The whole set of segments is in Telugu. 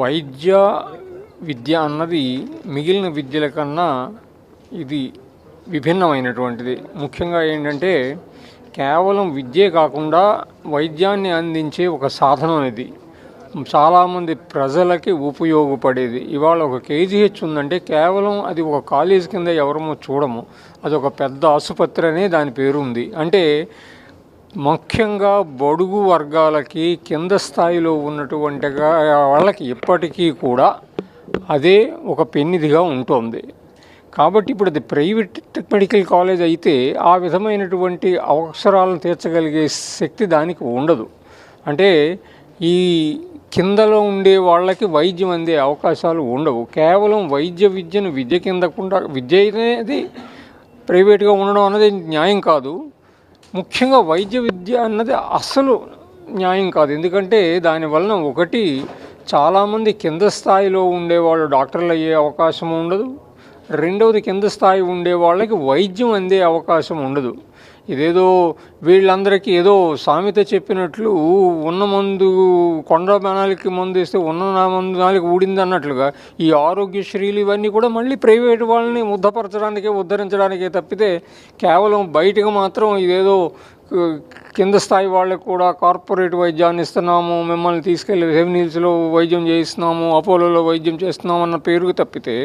వైద్య విద్య అన్నది మిగిలిన విద్యల కన్నా ఇది విభిన్నమైనటువంటిది. ముఖ్యంగా ఏంటంటే కేవలం విద్యే కాకుండా వైద్యాన్ని అందించే ఒక సాధనం ఇది. చాలామంది ప్రజలకి ఉపయోగపడేది. ఇవాళ ఒక కేజీహెచ్ ఉందంటే కేవలం అది ఒక కాలేజ్ కింద ఎవరమో చూడము, అది ఒక పెద్ద ఆసుపత్రి అనే దాని పేరు ఉంది. అంటే ముఖ్యంగా బడుగు వర్గాలకి కింద స్థాయిలో ఉన్నటువంటి వాళ్ళకి ఇప్పటికీ కూడా అదే ఒక పెన్నిదిగా ఉంటుంది. కాబట్టి ఇప్పుడు అది ప్రైవేట్ మెడికల్ కాలేజ్ అయితే ఆ విధమైనటువంటి అవసరాలను తీర్చగలిగే శక్తి దానికి ఉండదు. అంటే ఈ కిందలో ఉండే వాళ్ళకి వైద్యం అందే అవకాశాలు ఉండవు. కేవలం విద్యను విద్య కిందకుండా విద్య అనేది ప్రైవేట్గా ఉండడం అన్నది న్యాయం కాదు. ముఖ్యంగా వైద్య విద్య అన్నది అస్సలు న్యాయం కాదు. ఎందుకంటే దానివలన ఒకటి, చాలామంది కింద స్థాయిలో ఉండేవాళ్ళు డాక్టర్లు అయ్యే అవకాశం ఉండదు. రెండవది, కింద స్థాయి ఉండే వాళ్ళకి వైద్యం అందే అవకాశం ఉండదు. ఇదేదో వీళ్ళందరికీ ఏదో సామెత చెప్పినట్లు ఉన్న మందు కొండ నాలికి మందు వేస్తే ఉన్న మందు నాలికి ఊడింది అన్నట్లుగా ఈ ఆరోగ్యశ్రీలు ఇవన్నీ కూడా మళ్ళీ ప్రైవేటు వాళ్ళని ఉద్ధరించడానికే తప్పితే కేవలం బయటకు మాత్రం ఇదేదో కింద స్థాయి వాళ్ళకి కూడా కార్పొరేట్ వైద్యాన్ని ఇస్తున్నాము, మిమ్మల్ని తీసుకెళ్ళి రెవెన్యూస్లో వైద్యం చేయిస్తున్నాము, అపోలోలో వైద్యం చేస్తున్నాము అన్న పేరుకు తప్పితే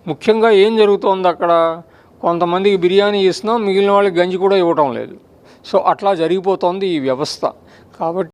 ముఖ్యంగా ఏం జరుగుతోంది అక్కడ? కొంతమందికి బిర్యానీ ఇస్తున్నాం, మిగిలిన వాళ్ళకి గంజి కూడా ఇవ్వటం లేదు. సో అట్లా జరిగిపోతోంది ఈ వ్యవస్థ. కాబట్టి